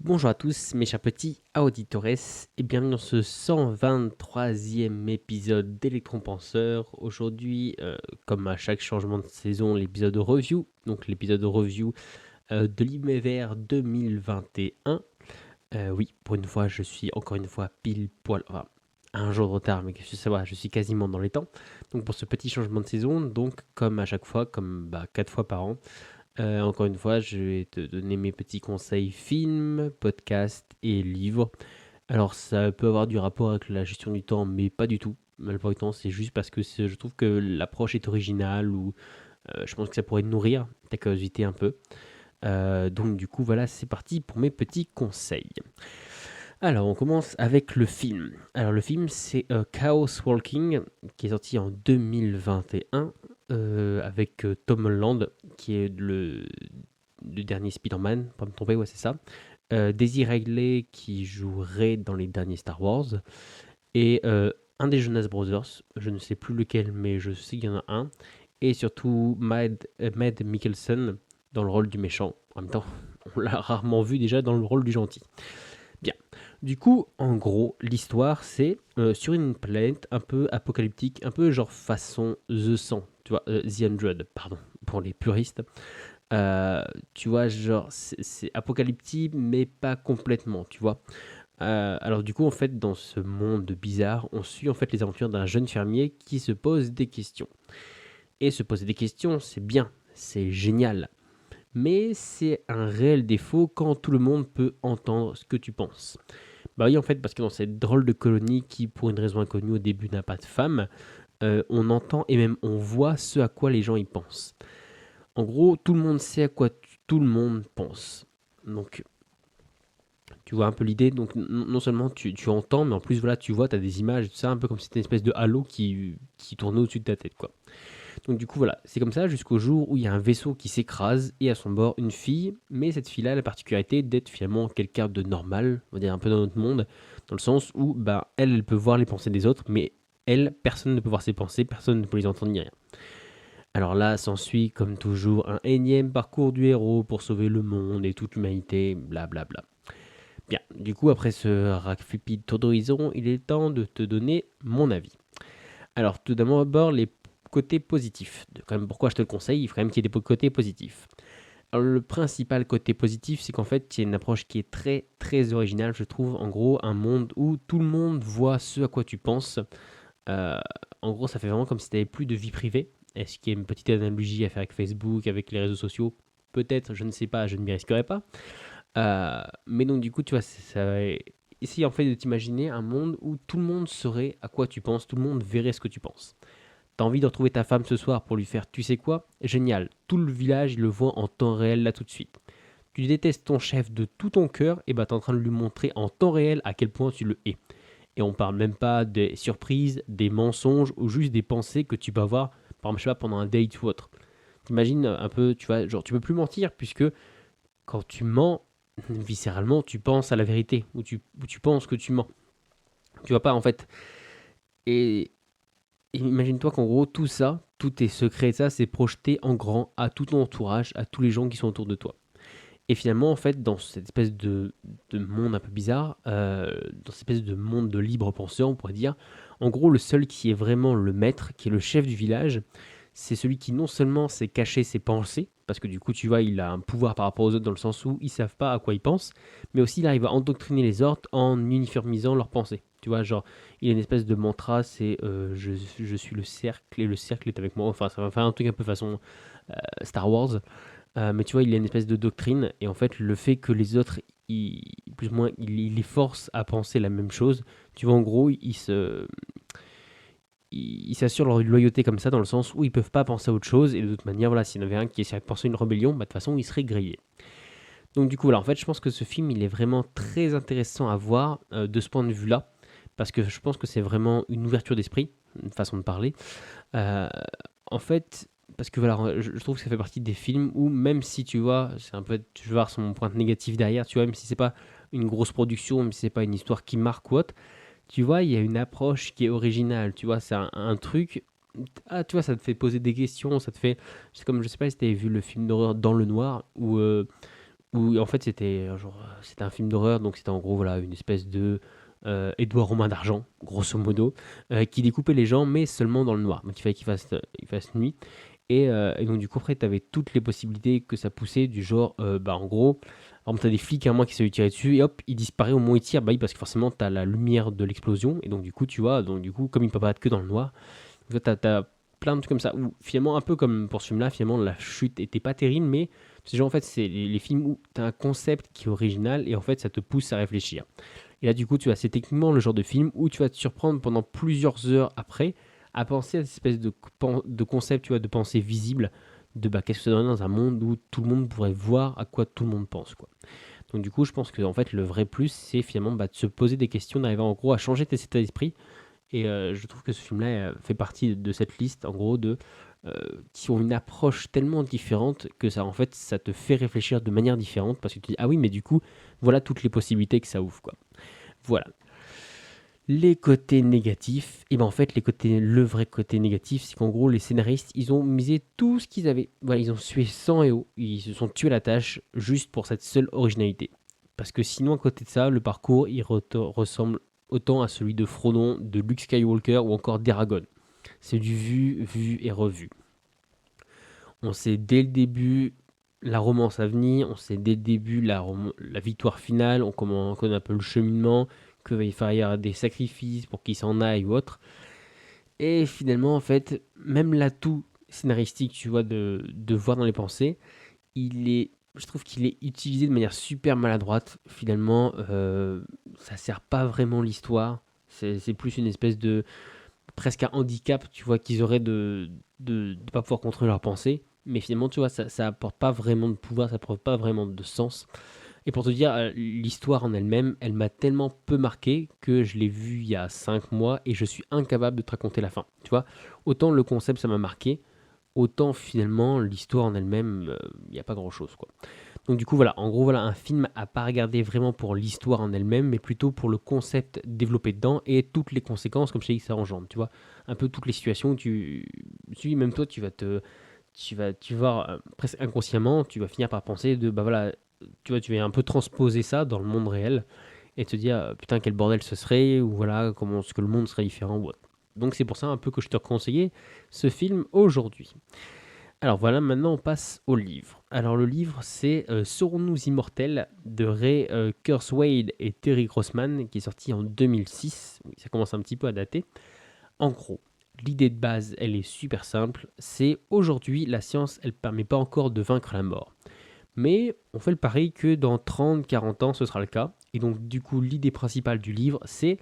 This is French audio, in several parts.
Bonjour à tous mes chers petits auditores et bienvenue dans ce 123e épisode d'Electron Penseur. Aujourd'hui, comme à chaque changement de saison, l'épisode de review, donc l'épisode de review de l'Hiver 2021. Oui, pour une fois, je suis encore une fois pile poil, enfin, un jour de retard, mais je suis quasiment dans les temps. Donc pour ce petit changement de saison, donc comme à chaque fois, comme 4 fois par an, encore une fois, je vais te donner mes petits conseils films, podcasts et livres. Alors, ça peut avoir du rapport avec la gestion du temps, mais pas du tout. La plupart du temps, c'est juste parce que je trouve que l'approche est originale ou je pense que ça pourrait nourrir ta curiosité un peu. Donc, du coup, voilà, c'est parti pour mes petits conseils. Alors, on commence avec le film. Alors, le film, c'est Chaos Walking, qui est sorti en 2021, avec Tom Holland, qui est le dernier Spider-Man, pas me tromper, ouais, c'est ça. Daisy Ridley, qui jouerait dans les derniers Star Wars. Et un des Jonas Brothers, je ne sais plus lequel, mais je sais qu'il y en a un. Et surtout Mad Mikkelsen, dans le rôle du méchant. En même temps, on l'a rarement vu déjà dans le rôle du gentil. Bien. Du coup, en gros, l'histoire, c'est sur une planète un peu apocalyptique, un peu genre façon The 100, tu vois, The 100, pardon, pour les puristes. Tu vois, genre, c'est apocalyptique, mais pas complètement, tu vois. Alors du coup, en fait, dans ce monde bizarre, on suit en fait les aventures d'un jeune fermier qui se pose des questions. Et se poser des questions, c'est bien, c'est génial. Mais c'est un réel défaut quand tout le monde peut entendre ce que tu penses. Bah oui, en fait, parce que dans cette drôle de colonie qui, pour une raison inconnue au début, n'a pas de femme, on entend et même on voit ce à quoi les gens y pensent. En gros, tout le monde sait à quoi tout le monde pense. Donc, tu vois un peu l'idée. Donc, non seulement tu entends, mais en plus, voilà, tu vois, tu as des images, tout ça, un peu comme si c'était une espèce de halo qui tournait au-dessus de ta tête, quoi. Donc, du coup, voilà, c'est comme ça jusqu'au jour où il y a un vaisseau qui s'écrase et à son bord une fille. Mais cette fille-là a la particularité d'être finalement quelqu'un de normal, on va dire un peu dans notre monde, dans le sens où, elle peut voir les pensées des autres, mais elle, personne ne peut voir ses pensées, personne ne peut les entendre ni rien. Alors là, s'ensuit comme toujours un énième parcours du héros pour sauver le monde et toute l'humanité, blablabla. Bien, du coup, après ce rapide tour d'horizon, il est temps de te donner mon avis. Alors, tout d'abord, les côtés positifs. Quand même, pourquoi je te le conseille, il faut quand même qu'il y ait des côtés positifs. Alors, le principal côté positif, c'est qu'en fait, il y a une approche qui est très, très originale, je trouve. En gros, un monde où tout le monde voit ce à quoi tu penses. Euh, En gros, ça fait vraiment comme si tu n'avais plus de vie privée. Est-ce qu'il y a une petite analogie à faire avec Facebook, avec les réseaux sociaux? Peut-être, je ne sais pas, je ne m'y risquerai pas. Mais donc, du coup, tu vois, essaye en fait de t'imaginer un monde où tout le monde saurait à quoi tu penses, tout le monde verrait ce que tu penses. T'as envie de retrouver ta femme ce soir pour lui faire tu sais quoi? Génial, tout le village il le voit en temps réel là tout de suite. Tu détestes ton chef de tout ton cœur, et bah t'es en train de lui montrer en temps réel à quel point tu le hais. Et on parle même pas des surprises, des mensonges ou juste des pensées que tu peux avoir, par exemple, je sais pas, pendant un date ou autre. T'imagines un peu, tu vois, genre tu peux plus mentir puisque quand tu mens, viscéralement, tu penses à la vérité ou tu penses que tu mens. Tu vois pas en fait. Et imagine-toi qu'en gros, tout ça, tous tes secrets, ça, c'est projeté en grand à tout ton entourage, à tous les gens qui sont autour de toi. Et finalement, en fait, dans cette espèce de monde un peu bizarre, dans cette espèce de monde de libre penseur, on pourrait dire, en gros, le seul qui est vraiment le maître, qui est le chef du village, c'est celui qui non seulement sait cacher ses pensées, parce que du coup, tu vois, il a un pouvoir par rapport aux autres dans le sens où ils savent pas à quoi ils pensent, mais aussi il arrive à endoctriner les autres en uniformisant leurs pensées. Tu vois, genre, il a une espèce de mantra, c'est je suis le cercle et le cercle est avec moi. Enfin, ça va faire un truc un peu façon Star Wars. Mais tu vois, il y a une espèce de doctrine, et en fait, le fait que les autres, plus ou moins, il les force à penser la même chose, tu vois, en gros, ils s'assurent leur loyauté comme ça, dans le sens où ils peuvent pas penser à autre chose, et de toute manière, voilà, s'il y en avait un qui essayait de penser à une rébellion, de toute façon, il serait grillé. Donc du coup, voilà, en fait, je pense que ce film, il est vraiment très intéressant à voir de ce point de vue-là, parce que je pense que c'est vraiment une ouverture d'esprit, une façon de parler. Euh, En fait, parce que voilà, je trouve que ça fait partie des films où même si tu vois, c'est un peu, tu vas voir son point négatif derrière, tu vois, même si c'est pas une grosse production, même si c'est pas une histoire qui marque ou autre, tu vois, il y a une approche qui est originale, tu vois, c'est un truc, ah, tu vois, ça te fait poser des questions, ça te fait, c'est comme, je sais pas si tu avais vu le film d'horreur Dans le Noir, où en fait c'était un film d'horreur, donc c'était en gros voilà une espèce de Édouard Romain d'argent, grosso modo, qui découpait les gens, mais seulement dans le noir. Donc il fallait qu'il fasse nuit. Et donc du coup après tu avais toutes les possibilités que ça poussait, du genre en gros, par exemple t'as des flics à moi qui se lui tirer dessus et hop il disparaît, au moins il tire, bah oui parce que forcément t'as la lumière de l'explosion et donc du coup tu vois, donc du coup comme il peut pas être que dans le noir, donc, t'as plein de trucs comme ça, où finalement un peu comme pour ce film là, finalement la chute était pas terrible, mais c'est genre en fait c'est les films où t'as un concept qui est original et en fait ça te pousse à réfléchir. Et là, du coup, tu vois, c'est techniquement le genre de film où tu vas te surprendre pendant plusieurs heures après à penser à cette espèce de concept, tu vois, de pensée visible, de bah, qu'est-ce que ça donne dans un monde où tout le monde pourrait voir à quoi tout le monde pense, quoi. Donc, du coup, je pense que en fait, le vrai plus, c'est finalement bah, de se poser des questions, d'arriver en gros à changer tes états d'esprit. Et je trouve que ce film-là fait partie de cette liste, en gros, euh, qui ont une approche tellement différente que ça, en fait, ça te fait réfléchir de manière différente parce que tu dis, ah oui, mais du coup, voilà toutes les possibilités que ça ouvre, quoi. Voilà. Les côtés négatifs, et ben en fait, le vrai côté négatif, c'est qu'en gros, les scénaristes, ils ont misé tout ce qu'ils avaient. Voilà, ils ont sué sang et eau, ils se sont tués à la tâche juste pour cette seule originalité. Parce que sinon, à côté de ça, le parcours, il ressemble autant à celui de Frodon, de Luke Skywalker ou encore d'Eragon. C'est du vu, vu et revu. On sait dès le début la romance à venir, on sait dès le début la victoire finale, on connaît un peu le cheminement, qu'il va y faire des sacrifices pour qu'il s'en aille ou autre. Et finalement, en fait, même l'atout scénaristique, tu vois, de voir dans les pensées, je trouve qu'il est utilisé de manière super maladroite. Finalement, ça sert pas vraiment l'histoire. C'est plus une espèce de presque un handicap, tu vois, qu'ils auraient de pas pouvoir contrôler leurs pensées. Mais finalement, tu vois, ça apporte pas vraiment de pouvoir, ça apporte pas vraiment de sens. Et pour te dire, l'histoire en elle-même, elle m'a tellement peu marqué que je l'ai vue il y a 5 mois et je suis incapable de te raconter la fin. Tu vois, autant le concept ça m'a marqué, autant finalement l'histoire en elle-même, il n'y a pas grand-chose, quoi. Donc du coup voilà, en gros voilà un film à pas regarder vraiment pour l'histoire en elle-même, mais plutôt pour le concept développé dedans et toutes les conséquences, comme je t'ai dit, que ça engendre. Tu vois, un peu toutes les situations où même toi, tu vas presque inconsciemment, tu vas finir par penser de bah voilà, tu vois, tu vas un peu transposer ça dans le monde réel et te dire putain quel bordel ce serait ou voilà comment est-ce que le monde serait différent ou autre. Donc c'est pour ça un peu que je te conseillais ce film aujourd'hui. Alors voilà, maintenant on passe au livre. Alors le livre c'est Serons-nous immortels de Ray Kurzweil et Terry Grossman qui est sorti en 2006. Oui, ça commence un petit peu à dater. En gros, l'idée de base elle est super simple. C'est aujourd'hui la science elle permet pas encore de vaincre la mort. Mais on fait le pari que dans 30-40 ans ce sera le cas. Et donc du coup l'idée principale du livre c'est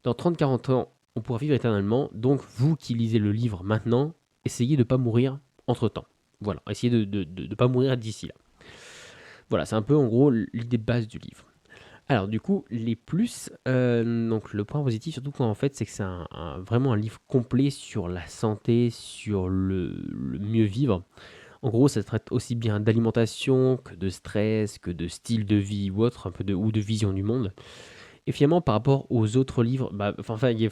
dans 30-40 ans on pourra vivre éternellement. Donc vous qui lisez le livre maintenant, essayez de ne pas mourir entre-temps. Voilà, essayez de ne pas mourir d'ici là. Voilà, c'est un peu en gros l'idée de base du livre. Alors du coup, les plus, donc le point positif surtout quand en fait c'est que c'est vraiment un livre complet sur la santé, sur le mieux vivre. En gros, ça traite aussi bien d'alimentation que de stress, que de style de vie ou autre, un peu ou de vision du monde. Et finalement, par rapport aux autres livres, il y a,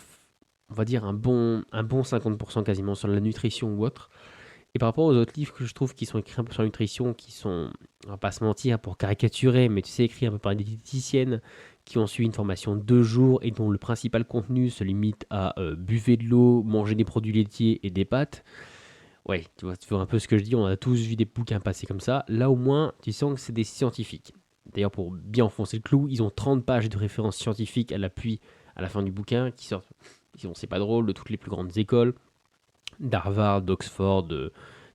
on va dire un bon 50% quasiment sur la nutrition ou autre. Et par rapport aux autres livres que je trouve qui sont écrits un peu sur la nutrition, qui sont, on va pas se mentir, pour caricaturer, mais tu sais, écrits un peu par des diététiciennes qui ont suivi une formation de 2 jours et dont le principal contenu se limite à buvez de l'eau, manger des produits laitiers et des pâtes. Ouais, tu vois un peu ce que je dis, on a tous vu des bouquins passer comme ça. Là, au moins, tu sens que c'est des scientifiques. D'ailleurs, pour bien enfoncer le clou, ils ont 30 pages de références scientifiques à l'appui à la fin du bouquin qui sortent, c'est pas drôle, de toutes les plus grandes écoles, d'Harvard, d'Oxford,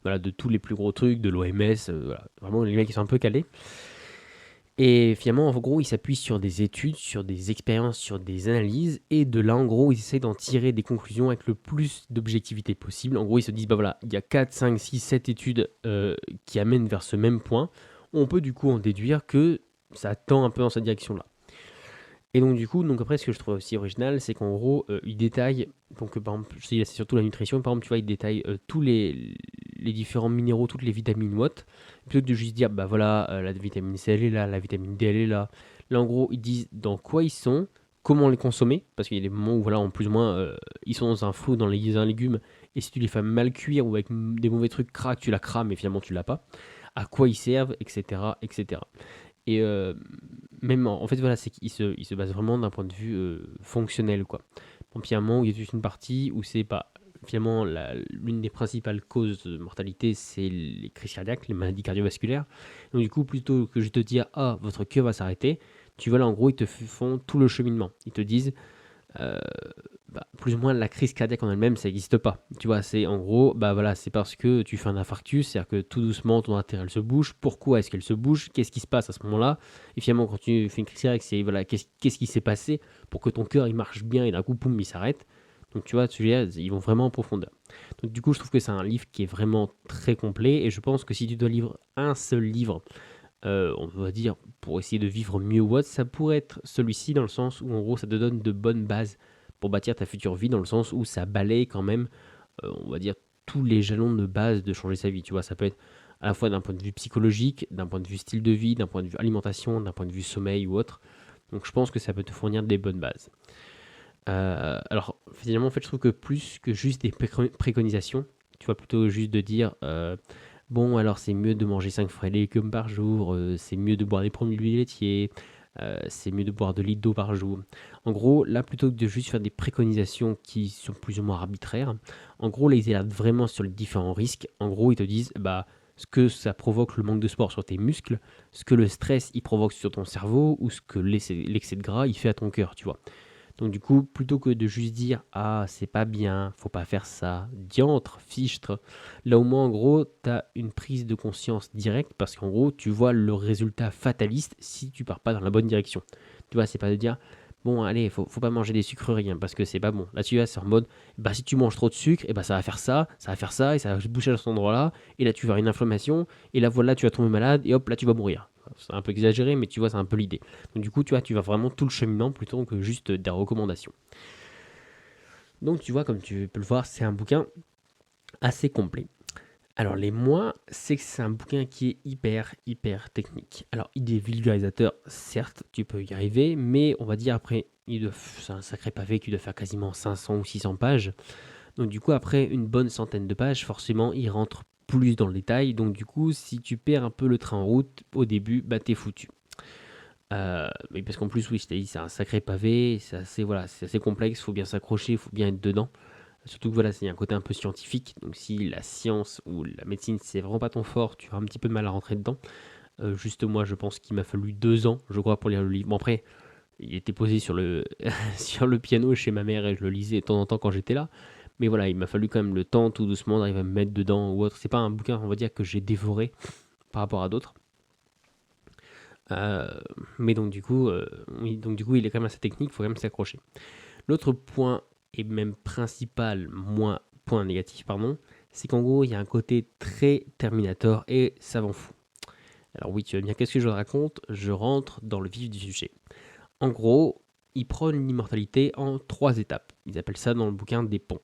voilà, de tous les plus gros trucs, de l'OMS, voilà. Vraiment les mecs qui sont un peu calés. Et finalement, en gros, ils s'appuient sur des études, sur des expériences, sur des analyses, et de là, en gros, ils essaient d'en tirer des conclusions avec le plus d'objectivité possible. En gros, ils se disent, bah voilà, il y a 4, 5, 6, 7 études qui amènent vers ce même point. On peut du coup en déduire que ça tend un peu dans cette direction-là. Et donc du coup, donc après ce que je trouve aussi original, c'est qu'en gros, il détaille, donc par exemple, c'est surtout la nutrition, par exemple, tu vois, il détaille tous les différents minéraux, toutes les vitamines ou autres, plutôt que de juste dire, bah voilà, la vitamine C elle est là, la vitamine D elle est là. Là en gros, ils disent dans quoi ils sont, comment les consommer, parce qu'il y a des moments où voilà, en plus ou moins, ils sont dans un fruit, dans un légume, et si tu les fais mal cuire ou avec des mauvais trucs craquent, tu la crames et finalement tu l'as pas. à quoi ils servent, etc. etc. Et même en fait, voilà, c'est qu'il se base vraiment d'un point de vue fonctionnel, quoi. Bon, puis à un moment, il y a toute une partie où c'est pas. Finalement, l'une des principales causes de mortalité, c'est les crises cardiaques, les maladies cardiovasculaires. Donc, du coup, plutôt que je te dire, ah, votre cœur va s'arrêter, tu vois là, en gros, ils te font tout le cheminement. Ils te disent, euh, plus ou moins la crise cardiaque en elle-même, ça n'existe pas. Tu vois, c'est en gros, bah voilà, c'est parce que tu fais un infarctus, c'est-à-dire que tout doucement ton artère elle se bouge. Pourquoi est-ce qu'elle se bouge? Qu'est-ce qui se passe à ce moment-là? Et finalement, quand tu fais une crise cardiaque, c'est voilà, qu'est-ce qui s'est passé pour que ton cœur il marche bien et d'un coup, poum, il s'arrête. Donc tu vois, ils vont vraiment en profondeur. Donc du coup, je trouve que c'est un livre qui est vraiment très complet et je pense que si tu dois lire un seul livre, on va dire, pour essayer de vivre mieux ou autre, ça pourrait être celui-ci dans le sens où en gros ça te donne de bonnes bases pour bâtir ta future vie, dans le sens où ça balaye quand même, on va dire, tous les jalons de base de changer sa vie. Tu vois, ça peut être à la fois d'un point de vue psychologique, d'un point de vue style de vie, d'un point de vue alimentation, d'un point de vue sommeil ou autre. Donc je pense que ça peut te fournir des bonnes bases. Alors finalement, en fait, je trouve que plus que juste des préconisations, tu vois, plutôt juste de dire bon, alors c'est mieux de manger 5 fruits et légumes par jour, c'est mieux de boire des produits laitiers, c'est mieux de boire 2 litres d'eau par jour. En gros, là, plutôt que de juste faire des préconisations qui sont plus ou moins arbitraires, en gros, là, ils alertent vraiment sur les différents risques. En gros, ils te disent bah, ce que ça provoque le manque de sport sur tes muscles, ce que le stress il provoque sur ton cerveau, ou ce que l'excès de gras il fait à ton cœur, tu vois. Donc du coup, plutôt que de juste dire «Ah, c'est pas bien, faut pas faire ça, diantre, fichtre», là au moins en gros, tu as une prise de conscience directe parce qu'en gros, tu vois le résultat fataliste si tu pars pas dans la bonne direction. Tu vois, c'est pas de dire «Bon, allez, faut pas manger des sucreries hein, parce que c'est pas bon». Là, tu vois, c'est en mode «Bah, si tu manges trop de sucre, et bah, ça va faire ça, ça va faire ça, et ça va boucher à cet endroit-là, et là, tu vas avoir une inflammation, et là, voilà, tu vas tomber malade, et hop, là, tu vas mourir». C'est un peu exagéré, mais tu vois, c'est un peu l'idée. Donc du coup, tu vois, tu vas vraiment tout le cheminement plutôt que juste des recommandations. Donc tu vois, comme tu peux le voir, c'est un bouquin assez complet. Alors les moins, c'est que c'est un bouquin qui est hyper technique. Alors il est vulgarisateur, certes, tu peux y arriver, mais on va dire après, c'est un sacré pavé qui doit faire quasiment 500 ou 600 pages. Donc du coup, après une bonne centaine de pages, forcément, il rentre plus dans le détail. Donc du coup, si tu perds un peu le train en route au début, bah t'es foutu. Mais parce qu'en plus, oui, je t'ai dit, c'est un sacré pavé, c'est assez complexe, il faut bien s'accrocher, il faut bien être dedans. Surtout que voilà, c'est un côté un peu scientifique, donc si la science ou la médecine, c'est vraiment pas ton fort, tu auras un petit peu de mal à rentrer dedans. Juste moi, je pense qu'il m'a fallu 2 ans, je crois, pour lire le livre. Bon après, il était posé sur le, sur le piano chez ma mère et je le lisais de temps en temps quand j'étais là. Mais voilà, il m'a fallu quand même le temps, tout doucement, d'arriver à me mettre dedans ou autre. C'est pas un bouquin, on va dire, que j'ai dévoré par rapport à d'autres. Euh, mais donc du coup, oui, donc du coup, il est quand même assez technique, il faut quand même s'accrocher. L'autre point, et même principal, moins point négatif, pardon, c'est qu'en gros, il y a un côté très Terminator et savant fou. Alors oui, tu vas me dire, qu'est-ce que je raconte? Je rentre dans le vif du sujet. En gros, il prône l'immortalité en 3 étapes. Ils appellent ça dans le bouquin des ponts.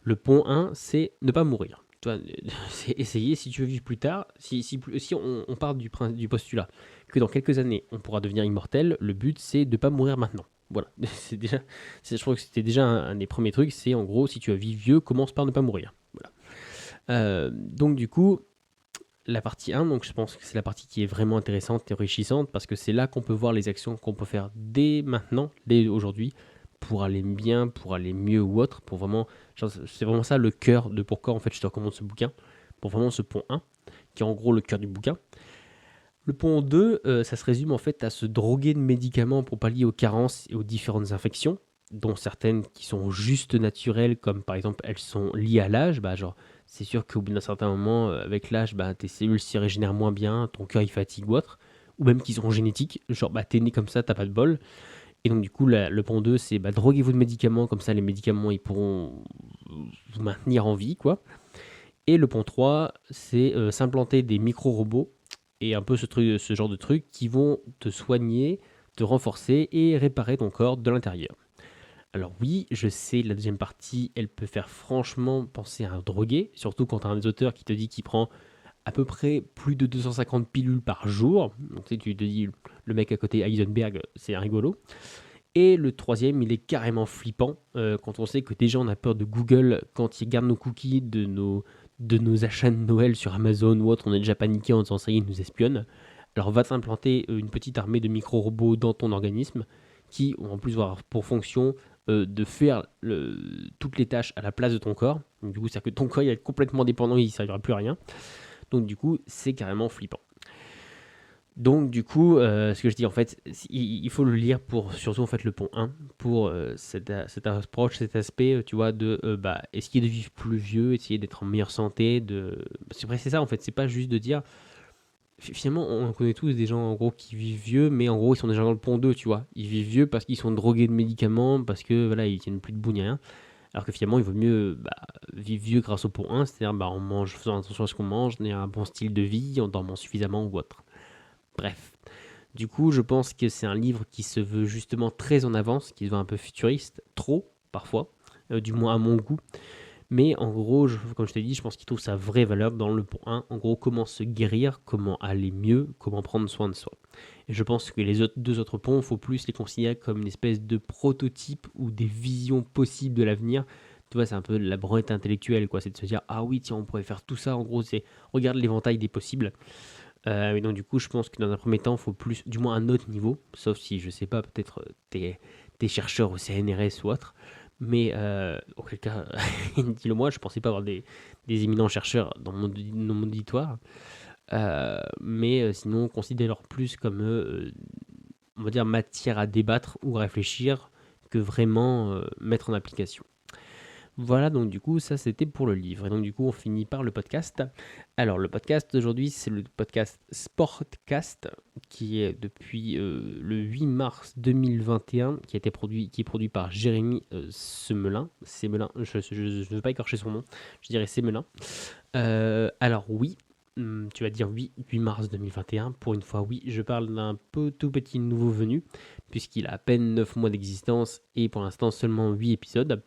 Le pont 1, c'est ne pas mourir. Tu vois, c'est essayer, si tu veux vivre plus tard, si on part du postulat que dans quelques années, on pourra devenir immortel, le but, c'est de ne pas mourir maintenant. Voilà, je crois que c'était déjà un des premiers trucs, c'est en gros, si tu veux vivre vieux, commence par ne pas mourir. Voilà. Donc du coup, la partie 1, donc je pense que c'est la partie qui est vraiment intéressante et enrichissante parce que c'est là qu'on peut voir les actions qu'on peut faire dès maintenant, dès aujourd'hui, pour aller bien, pour aller mieux ou autre, pour vraiment, c'est vraiment ça le cœur de pourquoi en fait je te recommande ce bouquin, pour vraiment ce pont 1, qui est en gros le cœur du bouquin. Le pont 2, ça se résume en fait à se droguer de médicaments pour pallier aux carences et aux différentes infections, dont certaines qui sont juste naturelles, comme par exemple elles sont liées à l'âge, bah genre c'est sûr qu'au bout d'un certain moment, avec l'âge, bah, tes cellules s'y régénèrent moins bien, ton cœur il fatigue ou autre, ou même qui sont génétiques, genre bah, t'es né comme ça, t'as pas de bol. Et donc du coup, le pont 2, c'est bah, droguez-vous de médicaments, comme ça les médicaments ils pourront vous maintenir en vie, quoi. Et le pont 3, c'est s'implanter des micro-robots et un peu ce genre de trucs qui vont te soigner, te renforcer et réparer ton corps de l'intérieur. Alors oui, je sais, la deuxième partie, elle peut faire franchement penser à un drogué, surtout quand tu as un des auteurs qui te dit qu'il prend à peu près plus de 250 pilules par jour. Donc tu te dis, le mec à côté, Heisenberg, c'est un rigolo. Et le troisième, il est carrément flippant quand on sait que déjà on a peur de Google quand il garde nos cookies, de nos achats de Noël sur Amazon ou autre, on est déjà paniqué en disant ça y est, ils nous espionnent. Alors va t'implanter une petite armée de micro-robots dans ton organisme qui vont en plus avoir pour fonction de faire toutes les tâches à la place de ton corps. Donc, du coup, c'est-à-dire que ton corps il va être complètement dépendant, il ne servira plus à rien. Donc du coup, c'est carrément flippant. Donc du coup, ce que je dis en fait, il faut le lire pour surtout en fait le pont 1 pour cette approche, cet aspect, tu vois, de essayer de vivre plus vieux, essayer d'être en meilleure santé, c'est vrai, c'est ça en fait, c'est pas juste de dire finalement on connaît tous des gens en gros qui vivent vieux, mais en gros ils sont déjà dans le pont 2, tu vois, ils vivent vieux parce qu'ils sont drogués de médicaments, parce que voilà ils tiennent plus debout ni rien. Alors que finalement, il vaut mieux vivre vieux grâce au pont 1, c'est-à-dire en faisant attention à ce qu'on mange, en ayant un bon style de vie, en dormant suffisamment ou autre. Bref. Du coup, je pense que c'est un livre qui se veut justement très en avance, qui se veut un peu futuriste, trop parfois, du moins à mon goût. Mais en gros, comme je t'ai dit, je pense qu'il trouve sa vraie valeur dans le point 1. En gros, comment se guérir, comment aller mieux, comment prendre soin de soi. Et je pense que les deux autres ponts, il faut plus les considérer comme une espèce de prototype ou des visions possibles de l'avenir. Tu vois, c'est un peu la branlette intellectuelle, quoi. C'est de se dire, ah oui, tiens, on pourrait faire tout ça. En gros, c'est regarde l'éventail des possibles. Et donc, du coup, je pense que dans un premier temps, il faut plus, du moins un autre niveau. Sauf si, je sais pas, peut-être t'es chercheur au CNRS ou autre. Mais auquel cas, dis-le moi, je pensais pas avoir des éminents chercheurs dans mon auditoire. Mais sinon, considère-leur plus comme, on va dire, matière à débattre ou à réfléchir que vraiment mettre en application. Voilà, donc du coup, ça c'était pour le livre. Et donc du coup, on finit par le podcast. Alors, le podcast d'aujourd'hui, c'est le podcast Sportcast, qui est depuis le 8 mars 2021, qui est produit par Jérémy Semelin. Semelin, je ne veux pas écorcher son nom, je dirais Semelin. Alors oui, tu vas dire oui, 8 mars 2021. Pour une fois, oui, je parle d'un tout petit nouveau venu, puisqu'il a à peine 9 mois d'existence et pour l'instant seulement 8 épisodes.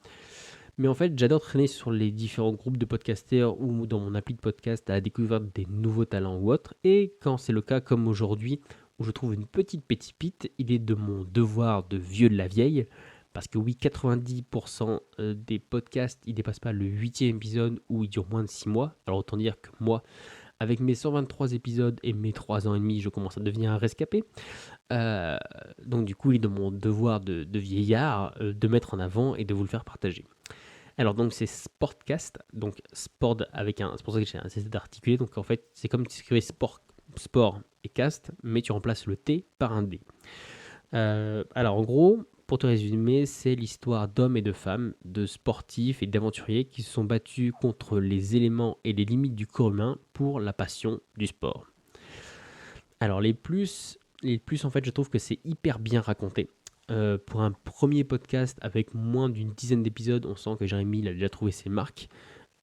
Mais en fait, j'adore traîner sur les différents groupes de podcasters ou dans mon appli de podcast à découvrir des nouveaux talents ou autres. Et quand c'est le cas, comme aujourd'hui, où je trouve une petite pépite, il est de mon devoir de vieux de la vieille. Parce que oui, 90% des podcasts, ils ne dépassent pas le 8e épisode où ils durent moins de 6 mois. Alors autant dire que moi, avec mes 123 épisodes et mes 3 ans et demi, je commence à devenir un rescapé. Donc du coup, il est de mon devoir de vieillard de mettre en avant et de vous le faire partager. Alors donc c'est Sportcast, donc sport avec un, c'est pour ça que j'ai essayé d'articuler, donc en fait c'est comme si tu écrivais sport et cast, mais tu remplaces le T par un D. Alors en gros, pour te résumer, c'est l'histoire d'hommes et de femmes, de sportifs et d'aventuriers qui se sont battus contre les éléments et les limites du corps humain pour la passion du sport. Alors les plus en fait je trouve que c'est hyper bien raconté. Pour un premier podcast avec moins d'une dizaine d'épisodes, on sent que Jérémy il a déjà trouvé ses marques.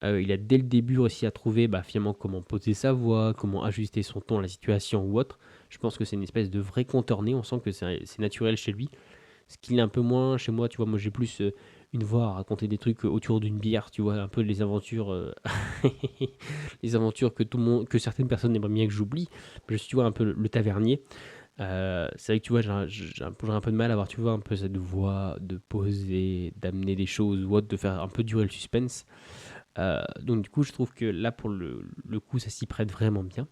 Il a dès le début réussi à trouver finalement comment poser sa voix, comment ajuster son ton à la situation ou autre. Je pense que c'est une espèce de vrai contorné, on sent que c'est naturel chez lui. Ce qu'il est un peu moins chez moi, tu vois, moi j'ai plus une voix à raconter des trucs autour d'une bière, tu vois, un peu les aventures, les aventures que tout le monde, que certaines personnes aimeraient bien que j'oublie. Je suis, tu vois, un peu le tavernier. C'est vrai que tu vois, j'ai un peu de mal à avoir, tu vois, un peu cette voix de poser, d'amener des choses ou autre, de faire un peu durer le suspense. Donc du coup, je trouve que là, pour le coup, ça s'y prête vraiment bien.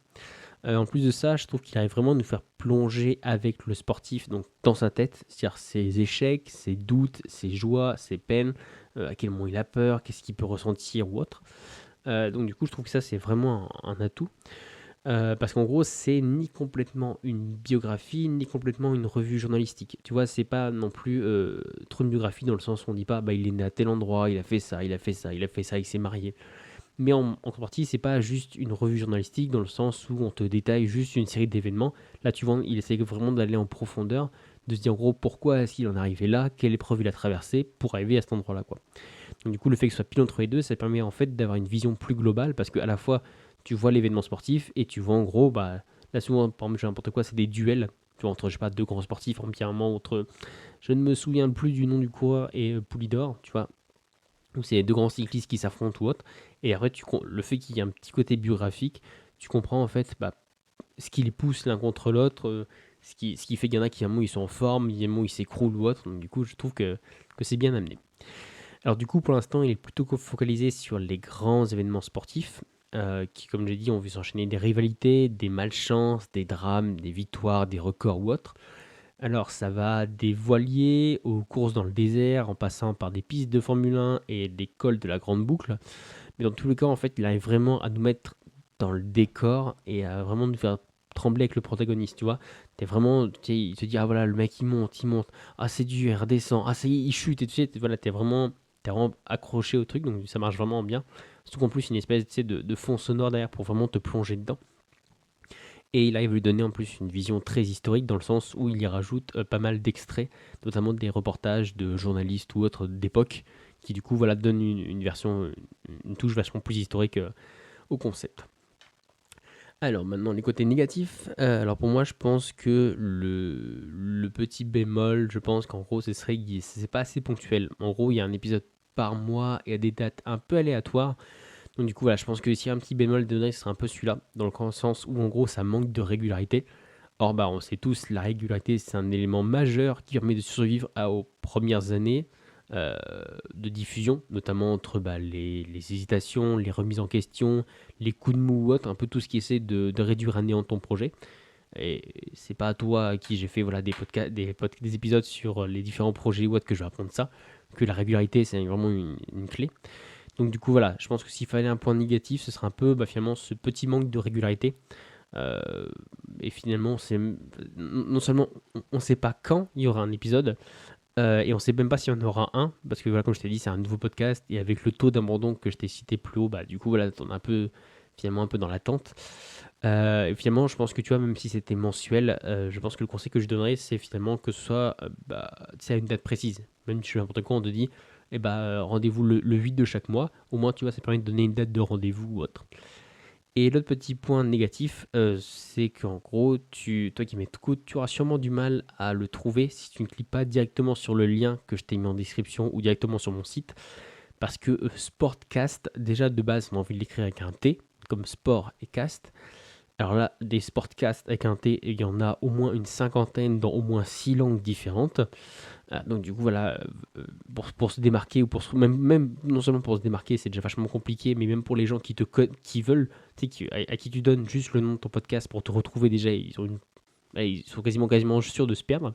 En plus de ça, je trouve qu'il arrive vraiment à nous faire plonger avec le sportif, donc dans sa tête, c'est-à-dire ses échecs, ses doutes, ses joies, ses peines, à quel moment il a peur, qu'est-ce qu'il peut ressentir ou autre. Donc du coup, je trouve que ça, c'est vraiment un atout. Parce qu'en gros, c'est ni complètement une biographie, ni complètement une revue journalistique. Tu vois, c'est pas non plus trop une biographie dans le sens où on dit pas, il est né à tel endroit, il a fait ça, il a fait ça, il a fait ça, il s'est marié. Mais en contrepartie, c'est pas juste une revue journalistique dans le sens où on te détaille juste une série d'événements. Là, tu vois, il essaie vraiment d'aller en profondeur, de se dire en gros pourquoi est-ce qu'il en est arrivé là, quelle épreuve il a traversé pour arriver à cet endroit-là, quoi. Donc du coup, le fait que ce soit pile entre les deux, ça permet en fait d'avoir une vision plus globale parce qu'à la fois tu vois l'événement sportif et tu vois en gros, là souvent, par exemple, n'importe quoi, c'est des duels. Tu vois, entre, je sais pas, deux grands sportifs, entre, je ne me souviens plus du nom du coureur et Poulidor, tu vois, où c'est deux grands cyclistes qui s'affrontent ou autre. Et après, le fait qu'il y ait un petit côté biographique, tu comprends en fait ce qui les pousse l'un contre l'autre, ce qui fait qu'il y en a qui à un moment ils sont en forme, il y a un moment ils s'écroulent ou autre. Donc du coup, je trouve que c'est bien amené. Alors du coup, pour l'instant, il est plutôt focalisé sur les grands événements sportifs, qui, comme j'ai dit, ont vu s'enchaîner des rivalités, des malchances, des drames, des victoires, des records ou autres. Alors ça va des voiliers aux courses dans le désert, en passant par des pistes de Formule 1 et des cols de la grande boucle. Mais dans tous les cas, en fait, il arrive vraiment à nous mettre dans le décor et à vraiment nous faire trembler avec le protagoniste, tu vois. T'es vraiment, tu sais, il te dit, ah voilà, le mec il monte, ah c'est dur, il redescend, ah ça y est, il chute, et tu sais, voilà, t'es vraiment accroché au truc, donc ça marche vraiment bien. Surtout qu'en plus, une espèce, tu sais, de fond sonore derrière pour vraiment te plonger dedans. Et il arrive à lui donner en plus une vision très historique dans le sens où il y rajoute pas mal d'extraits, notamment des reportages de journalistes ou autres d'époque, qui du coup voilà, donnent une version, une touche vachement plus historique au concept. Alors maintenant les côtés négatifs. Alors pour moi je pense que le petit bémol, je pense qu'en gros ce serait que c'est pas assez ponctuel. En gros il y a un épisode par mois et à des dates un peu aléatoires. Donc du coup voilà, je pense que s'il y a un petit bémol de donner, ce serait un peu celui-là, dans le sens où en gros ça manque de régularité. Or bah on sait tous, la régularité c'est un élément majeur qui permet de survivre aux premières années euh, de diffusion, notamment entre les hésitations, les remises en question, les coups de mou ou autre, un peu tout ce qui essaie de réduire à néant ton projet. Et c'est pas à toi à qui j'ai fait voilà, des épisodes sur les différents projets ou autres que je vais apprendre ça, que la régularité c'est vraiment une clé. Donc du coup voilà, je pense que s'il fallait un point négatif, ce serait un peu finalement ce petit manque de régularité. Euh, et finalement, non seulement on ne sait pas quand il y aura un épisode, et on ne sait même pas s'il y en aura un, parce que voilà, comme je t'ai dit, c'est un nouveau podcast, et avec le taux d'abandon que je t'ai cité plus haut, bah du coup voilà, on est un peu finalement un peu dans l'attente. Et finalement, je pense que tu vois, même si c'était mensuel, je pense que le conseil que je donnerais, c'est finalement que ce soit tu sais, à une date précise. Même si je fais n'importe quoi, on te dit, rendez-vous le 8 de chaque mois. Au moins, tu vois, ça permet de donner une date de rendez-vous ou autre. Et l'autre petit point négatif, c'est qu'en gros, toi qui m'écoutes, tu auras sûrement du mal à le trouver si tu ne cliques pas directement sur le lien que je t'ai mis en description ou directement sur mon site. Parce que Sportcast, déjà de base, on a envie de l'écrire avec un T, comme sport et cast. Alors là, des sportcasts avec un T, il y en a au moins une cinquantaine dans au moins 6 langues différentes. Donc du coup, voilà, pour se démarquer, ou même non seulement pour se démarquer, c'est déjà vachement compliqué, mais même pour les gens qui veulent, tu sais, à qui tu donnes juste le nom de ton podcast pour te retrouver déjà, ils sont quasiment sûrs de se perdre.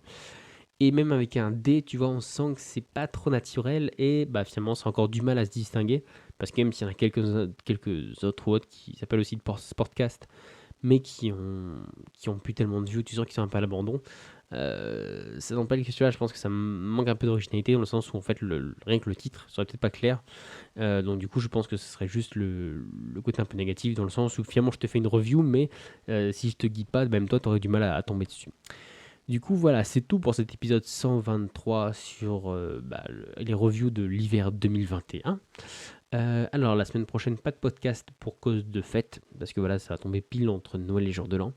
Et même avec un D, tu vois, on sent que c'est pas trop naturel et finalement, c'est encore du mal à se distinguer. Parce que même s'il y en a quelques autres ou autres qui s'appellent aussi de Sportcast, mais qui ont plus tellement de views, tu sens qu'ils sont un peu à l'abandon. Ça n'empêche que celui-là, je pense que ça manque un peu d'originalité dans le sens où en fait rien que le titre serait peut-être pas clair. Donc du coup, je pense que ce serait juste le côté un peu négatif dans le sens où finalement je te fais une review, mais si je te guide pas, même toi, tu aurais du mal à tomber dessus. Du coup, voilà, c'est tout pour cet épisode 123 sur les reviews de l'hiver 2021. Alors, la semaine prochaine, pas de podcast pour cause de fête, parce que voilà, ça va tomber pile entre Noël et Jour de l'An.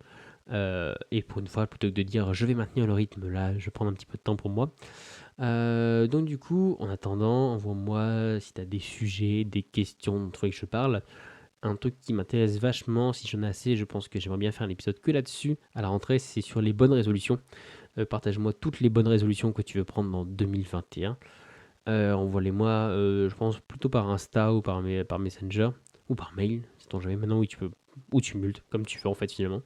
Et pour une fois, plutôt que de dire je vais maintenir le rythme, là, je vais prendre un petit peu de temps pour moi. Donc, du coup, en attendant, envoie-moi si tu as des sujets, des questions dont tu veux que je parle. Un truc qui m'intéresse vachement, si j'en ai assez, je pense que j'aimerais bien faire un épisode que là-dessus. À la rentrée, c'est sur les bonnes résolutions. Partage-moi toutes les bonnes résolutions que tu veux prendre dans 2021. Envoie-les-moi, je pense, plutôt par Insta ou par Messenger ou par mail, si ton jamais maintenant, où tu multes, comme tu fais en fait finalement.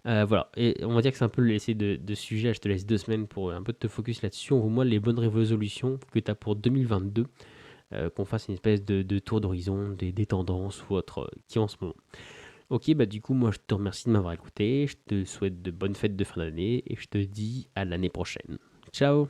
Voilà, et on va dire que c'est un peu l'essai de sujet. Je te laisse 2 semaines pour un peu te focus là-dessus. Envoie-moi les bonnes résolutions que tu as pour 2022. Qu'on fasse une espèce de tour d'horizon des tendances ou autre qui en ce moment. Ok, du coup, moi je te remercie de m'avoir écouté, je te souhaite de bonnes fêtes de fin d'année et je te dis à l'année prochaine. Ciao!